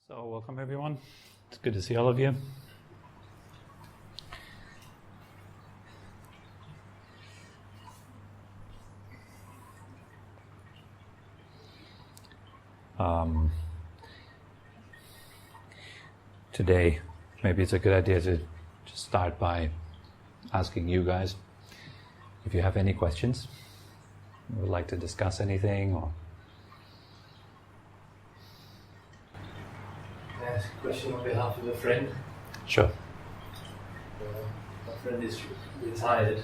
So welcome everyone. It's good to see all of you. Today, maybe it's a good idea to just start by asking you guys if you have any questions, would like to discuss anything, or Ask a question on behalf of a friend. sure. My friend is retired,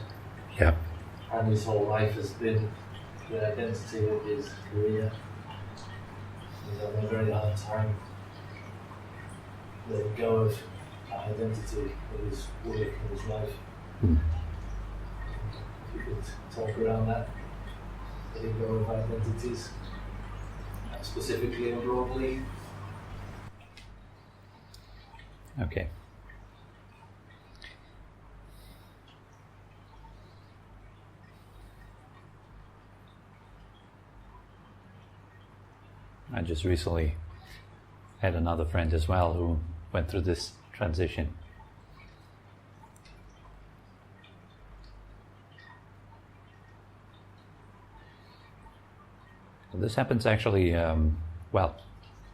Yeah. and his whole life has been the identity of his career. He's having a very hard time letting go of that identity of his work and his life. Mm. If you could talk around that, letting go of identities, specifically and broadly. Okay. I just recently had another friend as well who went through this transition. This happens actually, well,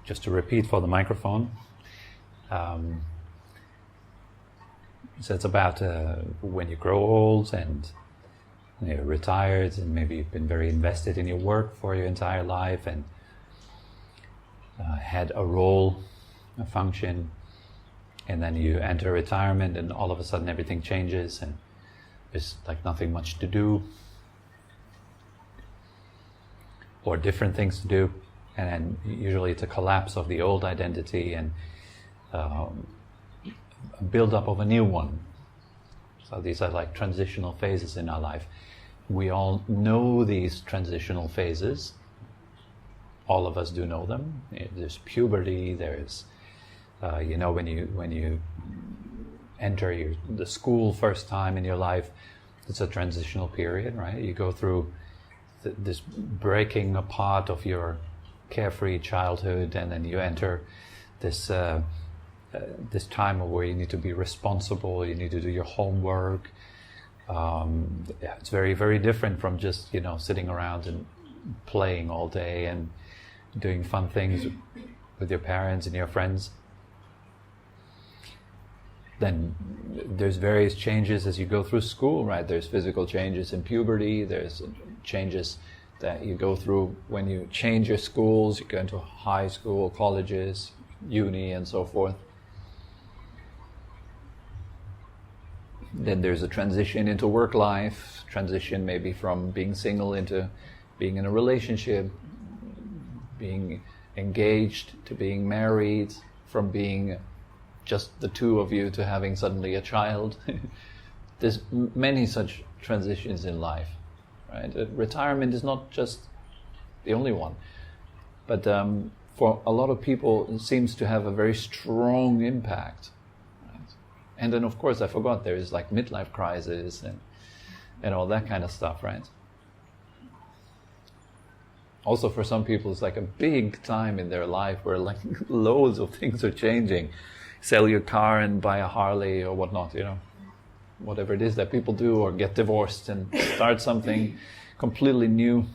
just to repeat for the microphone. So it's about when you grow old and you're retired, and maybe you've been very invested in your work for your entire life and had a role, a function, and then you enter retirement and all of a sudden everything changes and there's like nothing much to do or different things to do, and then usually it's a collapse of the old identity and a build-up of a new one. So these are like transitional phases in our life. We all know these transitional phases. All of us do know them. There's puberty. There's, when you enter the school first time in your life, it's a transitional period, right? You go through this breaking apart of your carefree childhood, and then you enter this time where you need to be responsible, you need to do your homework. It's very, very different from just, sitting around and playing all day and doing fun things with your parents and your friends. Then there's various changes as you go through school, right? There's physical changes in puberty, there's changes that you go through when you change your schools, you go into high school, colleges, uni, and so forth. Then there's a transition into work life, transition maybe from being single into being in a relationship, being engaged to being married, from being just the two of you to having suddenly a child. There's many such transitions in life, right? Retirement is not just the only one, but for a lot of people it seems to have a very strong impact. And then, of course, I forgot there is like midlife crisis and all that kind of stuff, right? Also, for some people, it's like a big time in their life where like loads of things are changing. Sell your car and buy a Harley or whatnot, whatever it is that people do, or get divorced and start something completely new.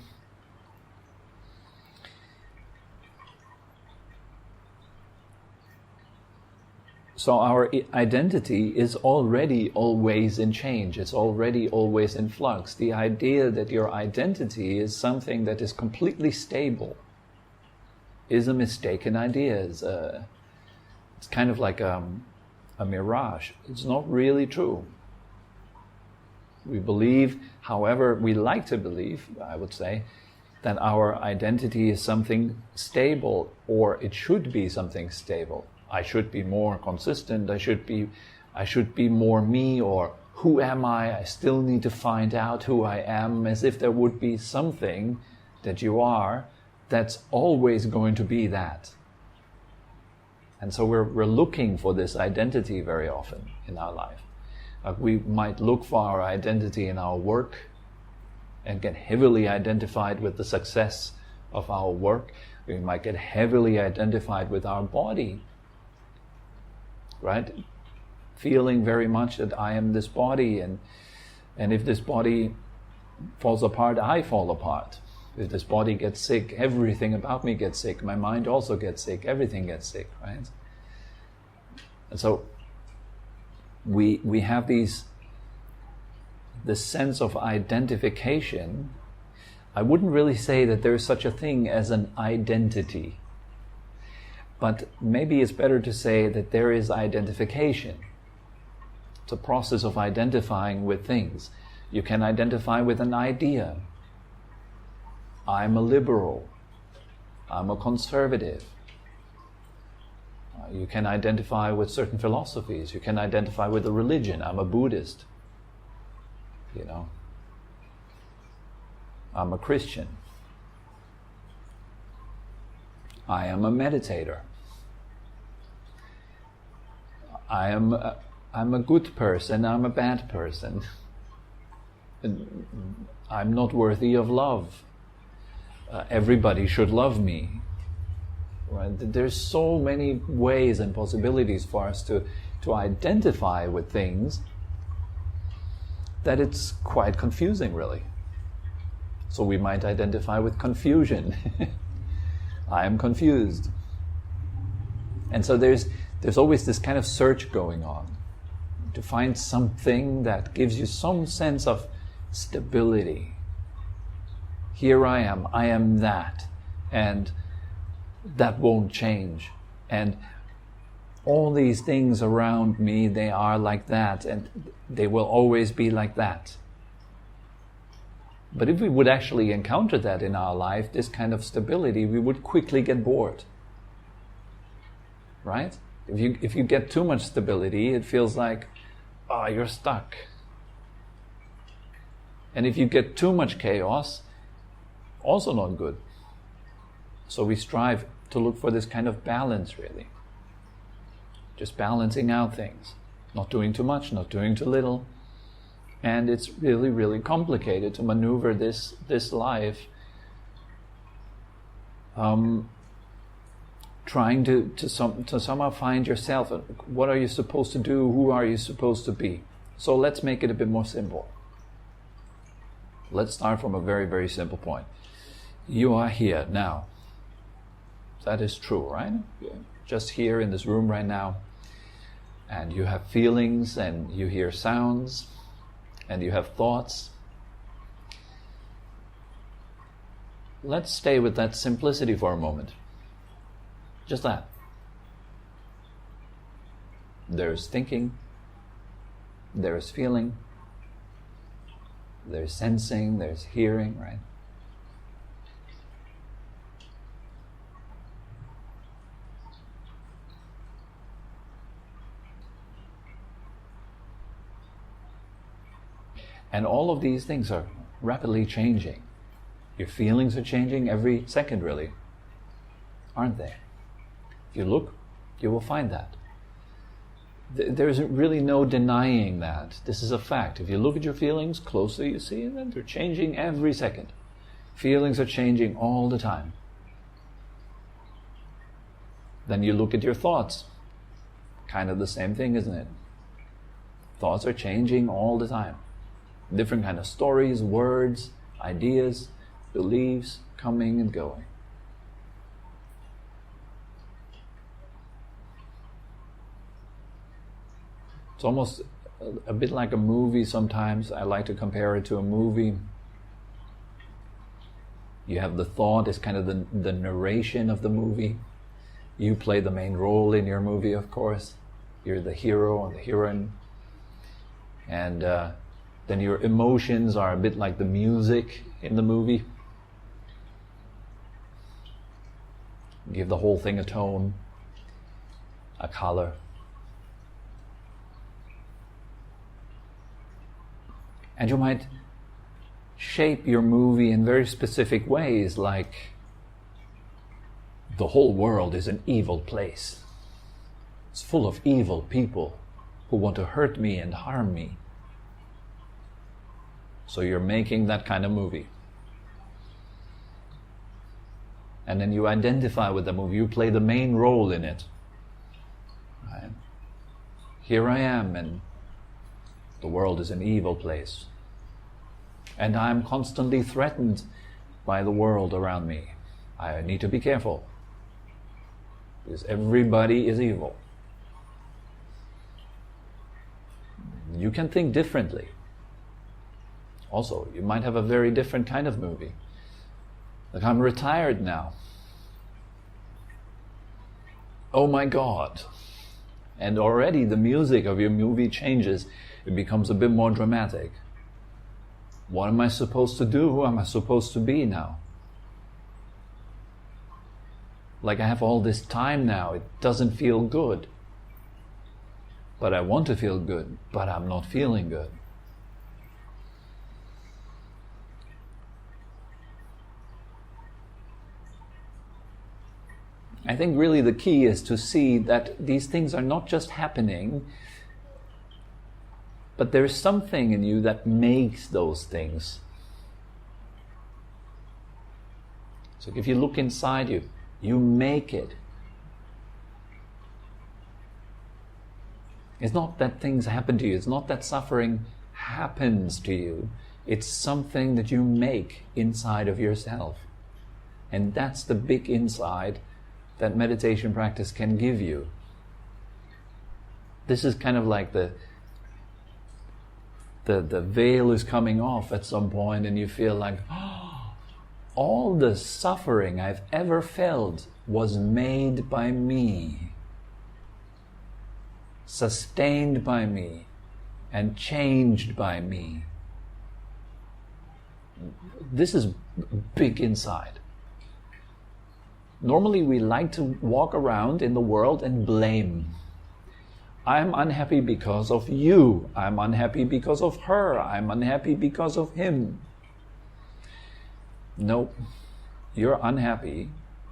So our identity is already always in change. It's already always in flux. The idea that your identity is something that is completely stable is a mistaken idea. It's kind of like a mirage. It's not really true. We believe, however, we like to believe, I would say, that our identity is something stable, or it should be something stable. I should be more consistent, I should be more me, or who am I? I still need to find out who I am, as if there would be something that you are that's always going to be that. And so we're looking for this identity very often in our life. We might look for our identity in our work and get heavily identified with the success of our work. We might get heavily identified with our body, right? Feeling very much that I am this body, and if this body falls apart, I fall apart. If this body gets sick, everything about me gets sick. My mind also gets sick. Everything gets sick, right? And so we have this sense of identification. I wouldn't really say that there is such a thing as an identity, but maybe it's better to say that there is identification. It's a process of identifying with things. You can identify with an idea. I'm a liberal. I'm a conservative. You can identify with certain philosophies. You can identify with a religion. I'm a Buddhist. I'm a Christian. I am a meditator. I'm a good person. I'm a bad person. I'm not worthy of love. Everybody should love me. Right? There's so many ways and possibilities for us to identify with things that it's quite confusing, really. So we might identify with confusion. I am confused. And so there's always this kind of search going on to find something that gives you some sense of stability. Here I am that, and that won't change. And all these things around me, they are like that, and they will always be like that. But if we would actually encounter that in our life, this kind of stability, we would quickly get bored. Right? If you get too much stability, it feels like, you're stuck. And if you get too much chaos, also not good. So we strive to look for this kind of balance, really. Just balancing out things. Not doing too much, not doing too little. And it's really, really complicated to maneuver this life. Trying to somehow find yourself. What are you supposed to do? Who are you supposed to be? So let's make it a bit more simple. Let's start from a very, very simple point. You are here now. That is true, right? You're just here in this room right now. And you have feelings, and you hear sounds, and you have thoughts. Let's stay with that simplicity for a moment. Just that. There's thinking, there's feeling, there's sensing, there's hearing, right? And all of these things are rapidly changing. Your feelings are changing every second, really, aren't they? If you look, you will find that. There's really no denying that. This is a fact. If you look at your feelings closely, you see that they're changing every second. Feelings are changing all the time. Then you look at your thoughts. Kind of the same thing, isn't it? Thoughts are changing all the time. Different kind of stories, words, ideas, beliefs, coming and going. It's almost a bit like a movie sometimes. I like to compare it to a movie. You have the thought as kind of the narration of the movie. You play the main role in your movie, of course. You're the hero or the heroine. And then your emotions are a bit like the music in the movie. Give the whole thing a tone, a color. And you might shape your movie in very specific ways, like the whole world is an evil place. It's full of evil people who want to hurt me and harm me. So you're making that kind of movie. And then you identify with the movie, you play the main role in it. Right? Here I am, and the world is an evil place. And I'm constantly threatened by the world around me. I need to be careful, because everybody is evil. You can think differently. Also, you might have a very different kind of movie. Like, I'm retired now. Oh my God. And already the music of your movie changes. It becomes a bit more dramatic. What am I supposed to do? Who am I supposed to be now? Like, I have all this time now. It doesn't feel good. But I want to feel good, but I'm not feeling good. I think really the key is to see that these things are not just happening, but there is something in you that makes those things. So if you look inside you, you make it. It's not that things happen to you. It's not that suffering happens to you. It's something that you make inside of yourself. And that's the big insight that meditation practice can give you. This is kind of like the veil is coming off at some point, and you feel like, oh, all the suffering I've ever felt was made by me, sustained by me, and changed by me. This is big insight. Normally we like to walk around in the world and blame. I'm unhappy because of you. I'm unhappy because of her. I'm unhappy because of him. No, you're unhappy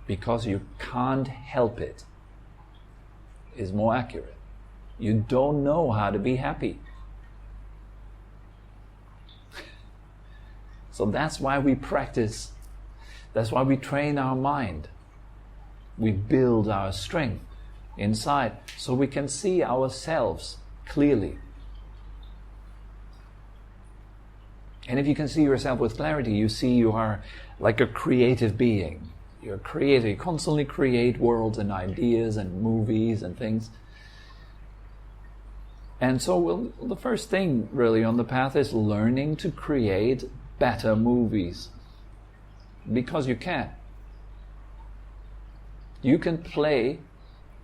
because you can't help it, is more accurate. You don't know how to be happy. So that's why we practice. That's why we train our mind. We build our strength inside so we can see ourselves clearly. And if you can see yourself with clarity, you see you are like a creative being. You're a creator. You constantly create worlds and ideas and movies and things. And so the first thing really on the path is learning to create better movies. Because you can. You can play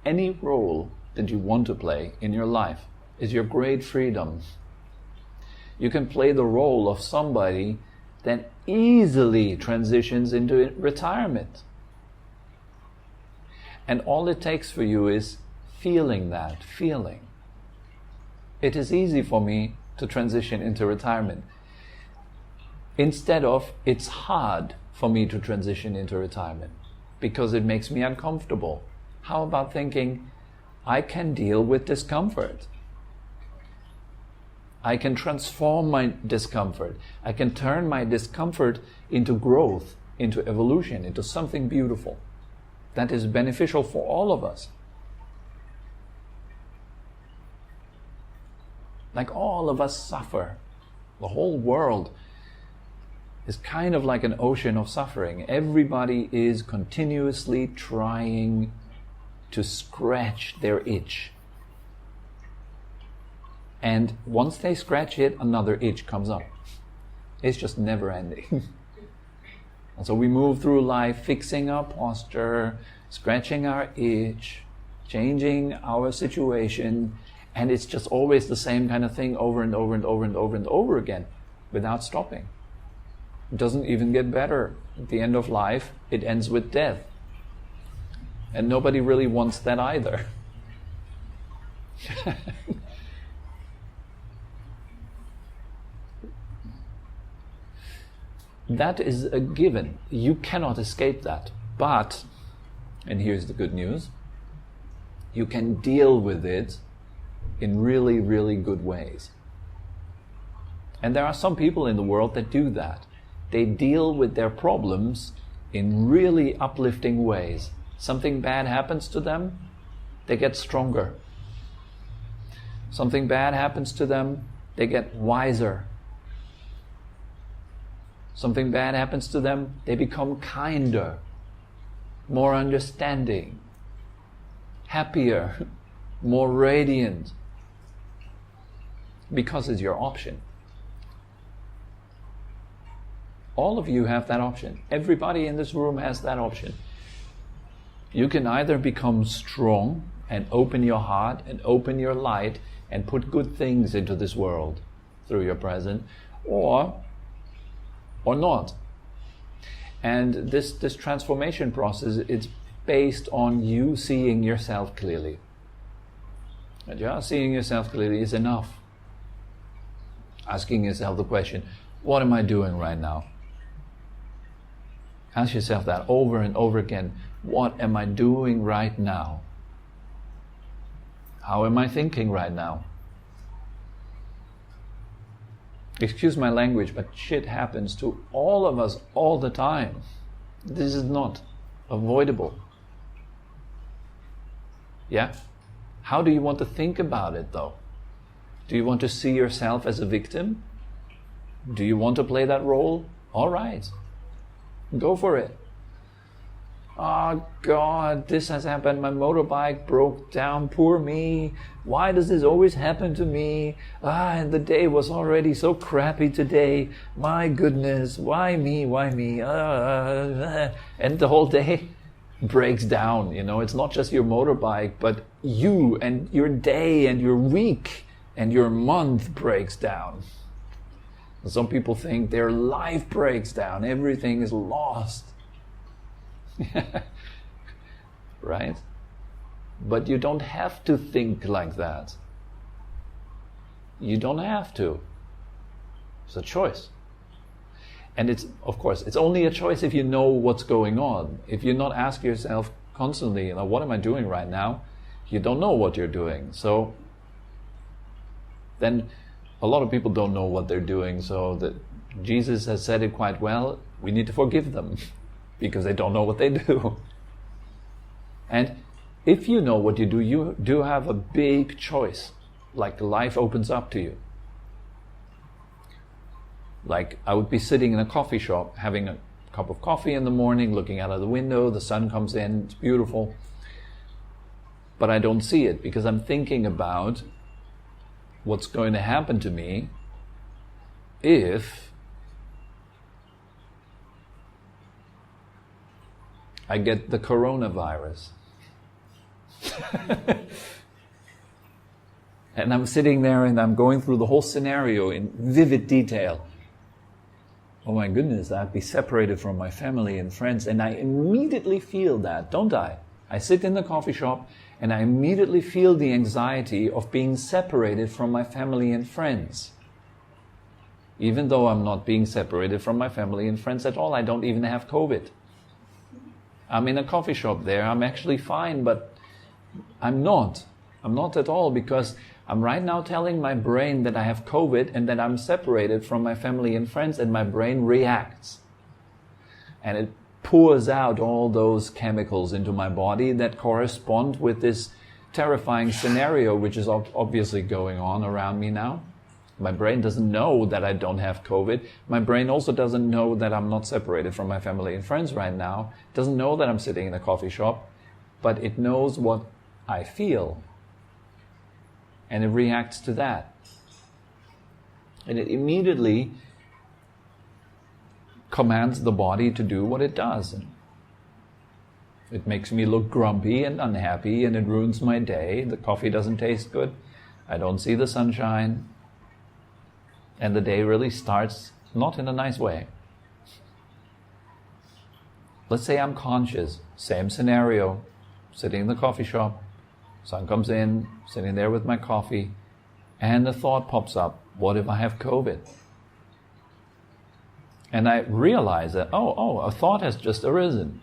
any role that you want to play in your life. It's your great freedom. You can play the role of somebody that easily transitions into retirement. And all it takes for you is feeling that feeling. It is easy for me to transition into retirement. Instead of, it's hard for me to transition into retirement because it makes me uncomfortable. How about thinking, I can deal with discomfort. I can transform my discomfort. I can turn my discomfort into growth, into evolution, into something beautiful that is beneficial for all of us. Like all of us suffer. The whole world is kind of like an ocean of suffering. Everybody is continuously trying to scratch their itch. And once they scratch it, another itch comes up. It's just never ending. And so we move through life fixing our posture, scratching our itch, changing our situation, and it's just always the same kind of thing over and over and over and over and over again without stopping. It doesn't even get better. At the end of life, it ends with death. And nobody really wants that either. That is a given. You cannot escape that. But, and here's the good news, you can deal with it in really, really good ways. And there are some people in the world that do that. They deal with their problems in really uplifting ways. Something bad happens to them, they get stronger. Something bad happens to them, they get wiser. Something bad happens to them, they become kinder, more understanding, happier, more radiant. Because it's your option. All of you have that option. Everybody in this room has that option. You can either become strong and open your heart and open your light and put good things into this world through your present, or not. And this transformation process, it's based on you seeing yourself clearly. And just seeing yourself clearly is enough. Asking yourself the question, what am I doing right now? Ask yourself that over and over again. What am I doing right now? How am I thinking right now? Excuse my language, but shit happens to all of us all the time. This is not avoidable. Yeah? How do you want to think about it though? Do you want to see yourself as a victim? Do you want to play that role? All right. Go for it. Oh God, this has happened. My motorbike broke down. Poor me. Why does this always happen to me? And the day was already so crappy today. My goodness, why me? Why me? And the whole day breaks down. You know, it's not just your motorbike, but you and your day and your week and your month breaks down. Some people think their life breaks down. Everything is lost. Right? But you don't have to think like that. You don't have to. It's a choice. And it's, of course, it's only a choice if you know what's going on. If you not ask yourself constantly, you know, what am I doing right now? You don't know what you're doing. So then a lot of people don't know what they're doing. So that Jesus has said it quite well. We need to forgive them because they don't know what they do. And if you know what you do, you do have a big choice. Like life opens up to you. Like I would be sitting in a coffee shop, having a cup of coffee in the morning, looking out of the window, the sun comes in, it's beautiful. But I don't see it because I'm thinking about what's going to happen to me if I get the coronavirus. And I'm sitting there and I'm going through the whole scenario in vivid detail. Oh my goodness, I'd be separated from my family and friends. And I immediately feel that, don't I? I sit in the coffee shop and I immediately feel the anxiety of being separated from my family and friends. Even though I'm not being separated from my family and friends at all, I don't even have COVID. I'm in a coffee shop there, I'm actually fine, but I'm not. I'm not at all, because I'm right now telling my brain that I have COVID and that I'm separated from my family and friends, and my brain reacts. And it pours out all those chemicals into my body that correspond with this terrifying scenario which is obviously going on around me now. My brain doesn't know that I don't have COVID. My brain also doesn't know that I'm not separated from my family and friends right now. It doesn't know that I'm sitting in a coffee shop, but it knows what I feel. And it reacts to that. And it immediately commands the body to do what it does. It makes me look grumpy and unhappy, and it ruins my day. The coffee doesn't taste good. I don't see the sunshine. And the day really starts not in a nice way. Let's say I'm conscious, same scenario, sitting in the coffee shop, sun comes in, sitting there with my coffee, and the thought pops up, what if I have COVID? And I realize that, a thought has just arisen.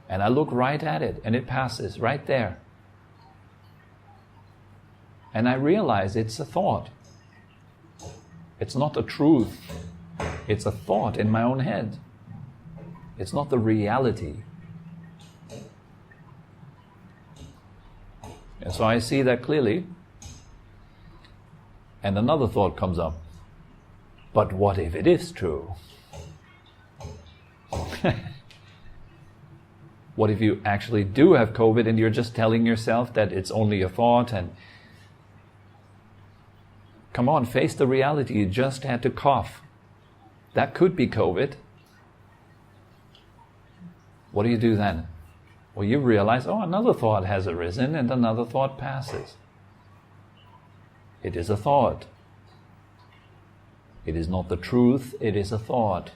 And I look right at it, and it passes right there. And I realize it's a thought. It's not a truth. It's a thought in my own head. It's not the reality. And so I see that clearly. And another thought comes up. But what if it is true? What if you actually do have COVID and you're just telling yourself that it's only a thought? And come on, face the reality. You just had to cough. That could be COVID. What do you do then? Well, you realize, oh, another thought has arisen and another thought passes. It is a thought. It is not the truth, it is a thought.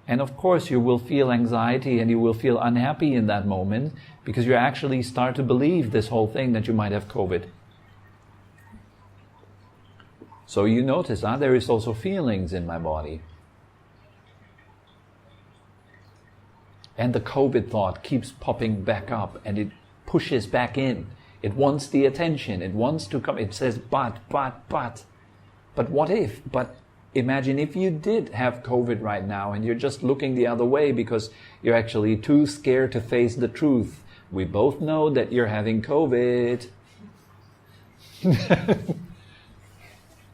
And of course you will feel anxiety and you will feel unhappy in that moment because you actually start to believe this whole thing that you might have COVID. So you notice, there is also feelings in my body. And the COVID thought keeps popping back up and it pushes back in. It wants the attention. It wants to come. It says, but. But what if? But imagine if you did have COVID right now and you're just looking the other way because you're actually too scared to face the truth. We both know that you're having COVID.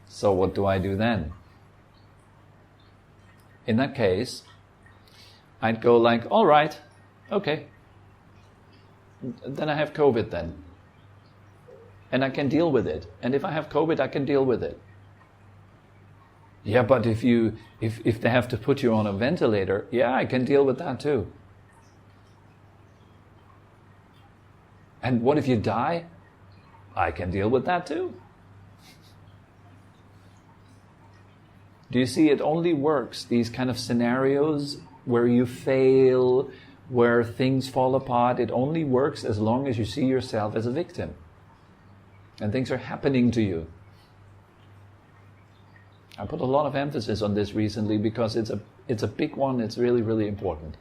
So what do I do then? In that case, I'd go like, all right, okay. Then I have COVID then. And I can deal with it. And if I have COVID, I can deal with it. Yeah, but if they have to put you on a ventilator, yeah, I can deal with that too. And what if you die? I can deal with that too. Do you see, it only works, these kind of scenarios where you fail, where things fall apart, it only works as long as you see yourself as a victim. And things are happening to you. I put a lot of emphasis on this recently because it's a big one, it's really, really important.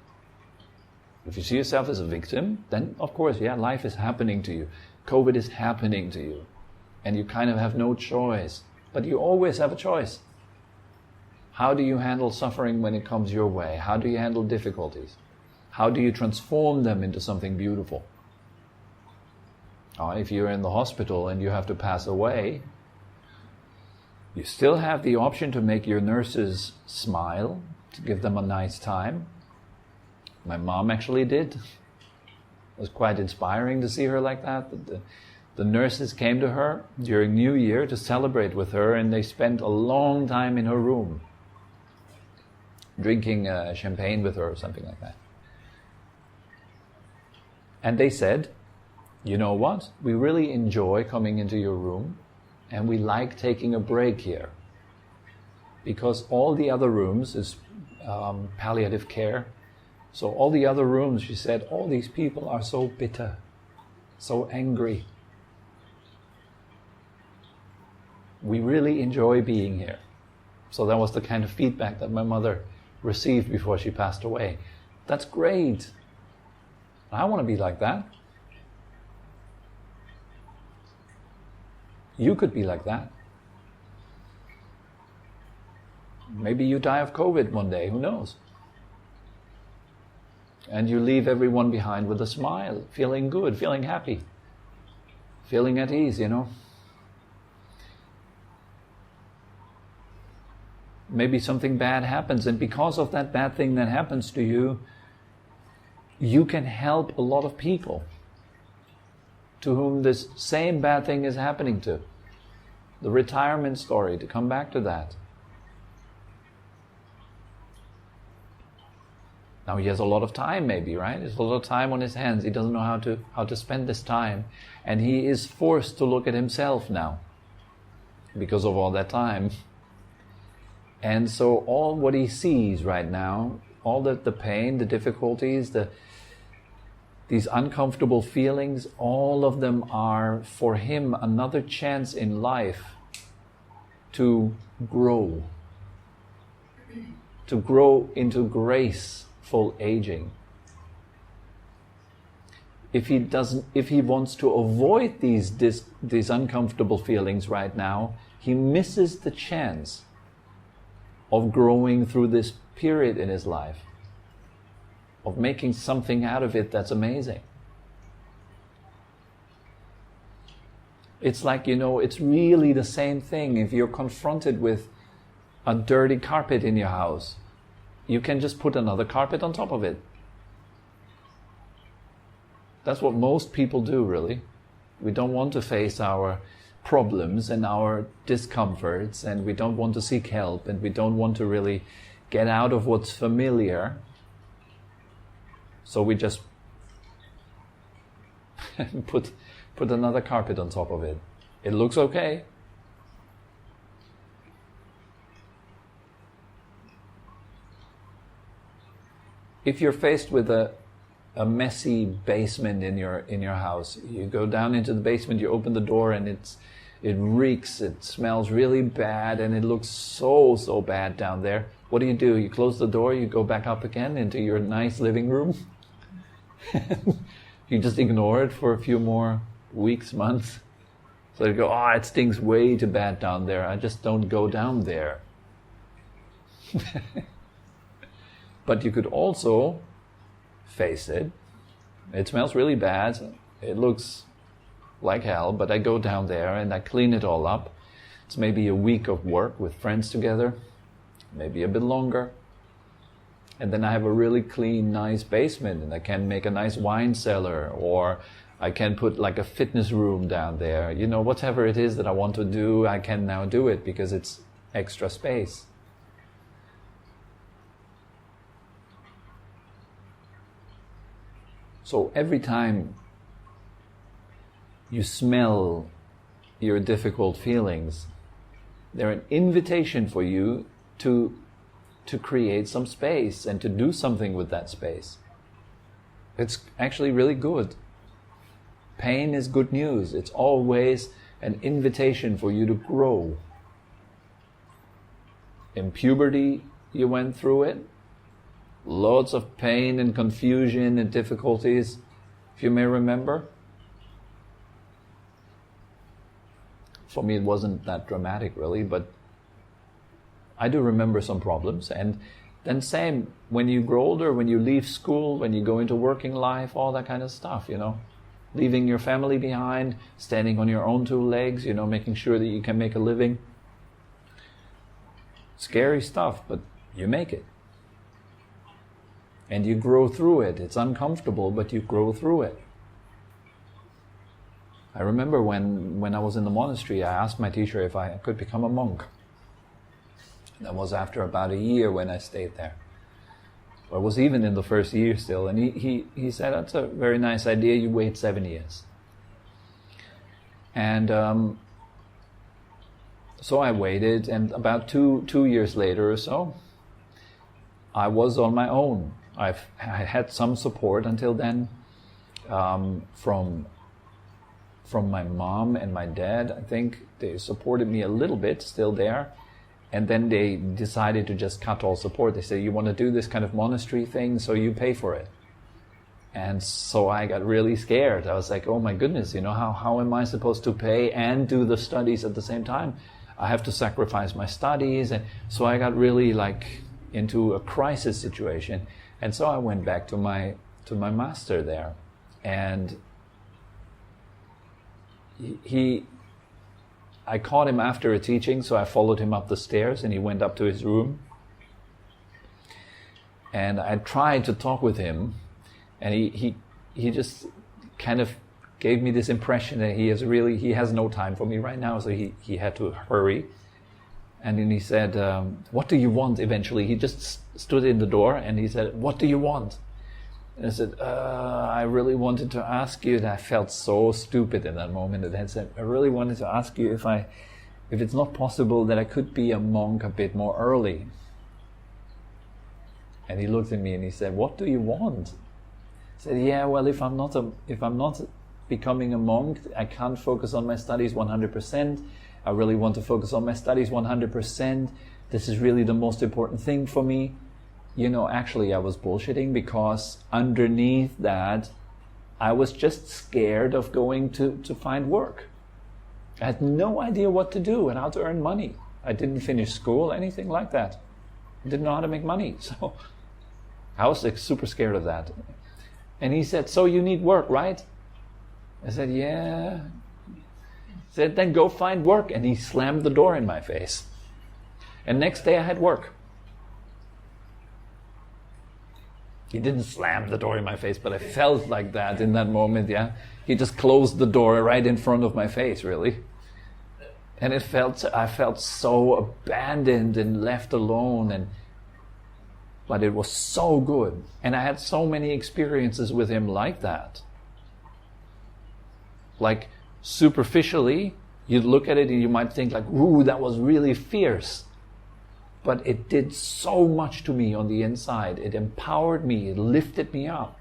If you see yourself as a victim, then of course, yeah, life is happening to you. COVID is happening to you. And you kind of have no choice. But you always have a choice. How do you handle suffering when it comes your way? How do you handle difficulties? How do you transform them into something beautiful? If you're in the hospital and you have to pass away, you still have the option to make your nurses smile, to give them a nice time. My mom actually did. It was quite inspiring to see her like that. The nurses came to her during New Year to celebrate with her, and they spent a long time in her room, drinking champagne with her or something like that. And they said, you know what? We really enjoy coming into your room and we like taking a break here. Because all the other rooms is palliative care. So all the other rooms, she said, all these people are so bitter, so angry. We really enjoy being here. So that was the kind of feedback that my mother received before she passed away. That's great. I want to be like that. You could be like that. Maybe you die of COVID one day, who knows? And you leave everyone behind with a smile, feeling good, feeling happy, feeling at ease, you know. Maybe something bad happens, and because of that bad thing that happens to you, you can help a lot of people to whom this same bad thing is happening to. The retirement story, to come back to that. Now he has a lot of time maybe, right? There's a lot of time on his hands. He doesn't know how to spend this time. And he is forced to look at himself now because of all that time. And so all what he sees right now, all the pain, the difficulties, these uncomfortable feelings, all of them are for him another chance in life to grow into graceful aging. If he wants to avoid these uncomfortable feelings right now, he misses the chance of growing through this period in his life, of making something out of it that's amazing. It's like, it's really the same thing. If you're confronted with a dirty carpet in your house, you can just put another carpet on top of it. That's what most people do, really. We don't want to face our problems and our discomforts, and we don't want to seek help, and we don't want to really get out of what's familiar. So we just put another carpet on top of it. It looks okay. If you're faced with a messy basement in your house, you go down into the basement, you open the door, and it reeks, it smells really bad, and it looks so bad down there. What do? You close the door, you go back up again into your nice living room. You just ignore it for a few more weeks, months. So you go, it stinks way too bad down there, I just don't go down there. But you could also face it. It smells really bad, it looks like hell, but I go down there and I clean it all up. It's maybe a week of work with friends together, maybe a bit longer. And then I have a really clean, nice basement, and I can make a nice wine cellar, or I can put like a fitness room down there. Whatever it is that I want to do, I can now do it because it's extra space. So every time you smell your difficult feelings, they're an invitation for you to create some space and to do something with that space. It's actually really good. Pain is good news. It's always an invitation for you to grow. In puberty, you went through it. Lots of pain and confusion and difficulties, if you may remember. For me, it wasn't that dramatic, really, but I do remember some problems. And then same, when you grow older, when you leave school, when you go into working life, all that kind of stuff, leaving your family behind, standing on your own two legs, making sure that you can make a living. Scary stuff, but you make it. And you grow through it. It's uncomfortable, but you grow through it. I remember when I was in the monastery, I asked my teacher if I could become a monk. That was after about a year when I stayed there. Or it was even in the first year still. And he said, that's a very nice idea, you wait 7 years. And so I waited, and about two years later or so, I was on my own. I had some support until then from my mom and my dad. I think they supported me a little bit, still there. And then they decided to just cut all support. They said, you want to do this kind of monastery thing, so you pay for it. And so I got really scared. I was like, oh my goodness, how am I supposed to pay and do the studies at the same time? I have to sacrifice my studies. And so I got really into a crisis situation. And so I went back to my master there. And I caught him after a teaching, so I followed him up the stairs, and he went up to his room. And I tried to talk with him, and he just kind of gave me this impression that he has no time for me right now, so he had to hurry. And then he said, what do you want eventually? He just stood in the door and he said, what do you want? And I said, I really wanted to ask you, and I felt so stupid in that moment. And I said, I really wanted to ask you if it's not possible that I could be a monk a bit more early. And he looked at me and he said, what do you want? I said, yeah, well, if I'm not becoming a monk, I can't focus on my studies 100%. I really want to focus on my studies 100%. This is really the most important thing for me. Actually I was bullshitting, because underneath that, I was just scared of going to find work. I had no idea what to do and how to earn money. I didn't finish school, anything like that. didn't know how to make money. So I was like super scared of that. And he said, so you need work, right? I said, yeah. He said, then go find work. And he slammed the door in my face. And next day I had work. He didn't slam the door in my face, but I felt like that in that moment, yeah. He just closed the door right in front of my face, really. And I felt so abandoned and left alone, but it was so good. And I had so many experiences with him like that. Like, superficially, you'd look at it and you might think like, ooh, that was really fierce. But it did so much to me on the inside. It empowered me, it lifted me up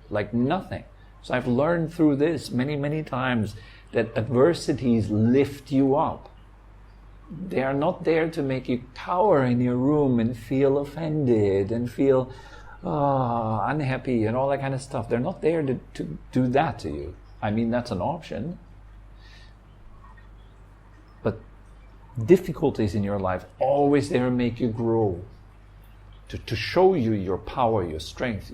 like nothing. So I've learned through this many, many times that adversities lift you up. They are not there to make you cower in your room and feel offended and feel unhappy and all that kind of stuff. They're not there to do that to you. I mean, that's an option. But difficulties in your life always there to make you grow, to show you your power, your strength,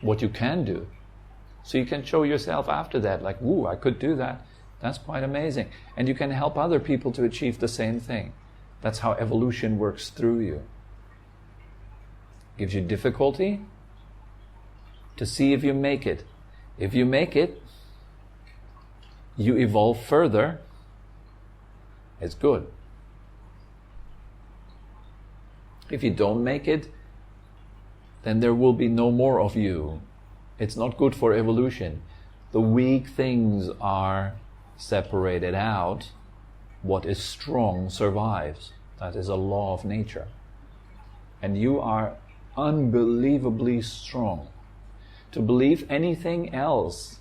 what you can do. So you can show yourself after that, like, ooh, I could do that. That's quite amazing. And you can help other people to achieve the same thing. That's how evolution works through you. Gives you difficulty to see if you make it. If you make it, you evolve further. It's good. If you don't make it, then there will be no more of you. It's not good for evolution. The weak things are separated out. What is strong survives. That is a law of nature. And you are unbelievably strong. To believe anything else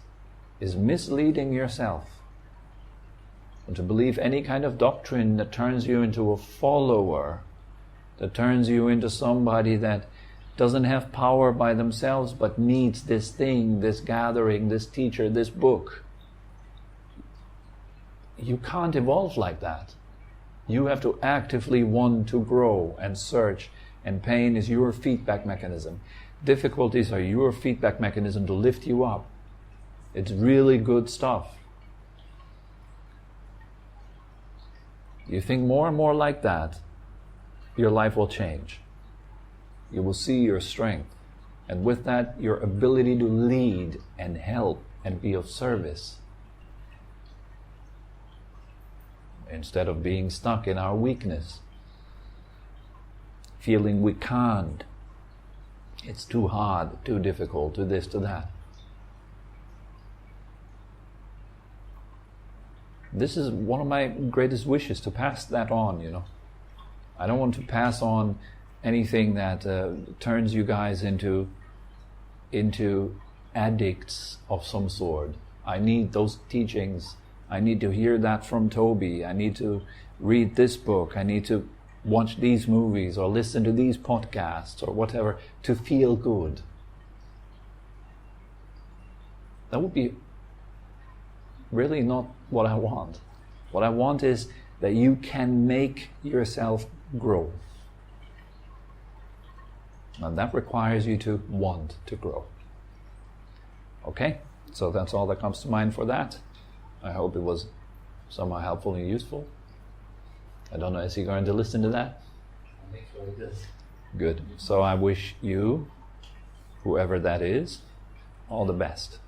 is misleading yourself. And to believe any kind of doctrine that turns you into a follower, that turns you into somebody that doesn't have power by themselves but needs this thing, this gathering, this teacher, this book. You can't evolve like that. You have to actively want to grow and search, and pain is your feedback mechanism. Difficulties are your feedback mechanism to lift you up. It's really good stuff. You think more and more like that, your life will change. You will see your strength, and with that, your ability to lead and help and be of service. Instead of being stuck in our weakness, feeling we can't, it's too hard, too difficult, to this, to that. This is one of my greatest wishes, to pass that on, I don't want to pass on anything that turns you guys into addicts of some sort. I need those teachings. I need to hear that from Tobi. I need to read this book. I need to watch these movies or listen to these podcasts or whatever to feel good. That would be really not what I want. What I want is that you can make yourself grow. And that requires you to want to grow. Okay? So that's all that comes to mind for that. I hope it was somehow helpful and useful. I don't know, is he going to listen to that? I think so, he does. Good. So I wish you, whoever that is, all the best.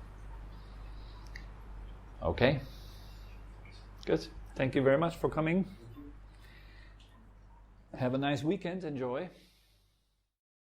Okay? Good. Thank you very much for coming. Have a nice weekend. Enjoy.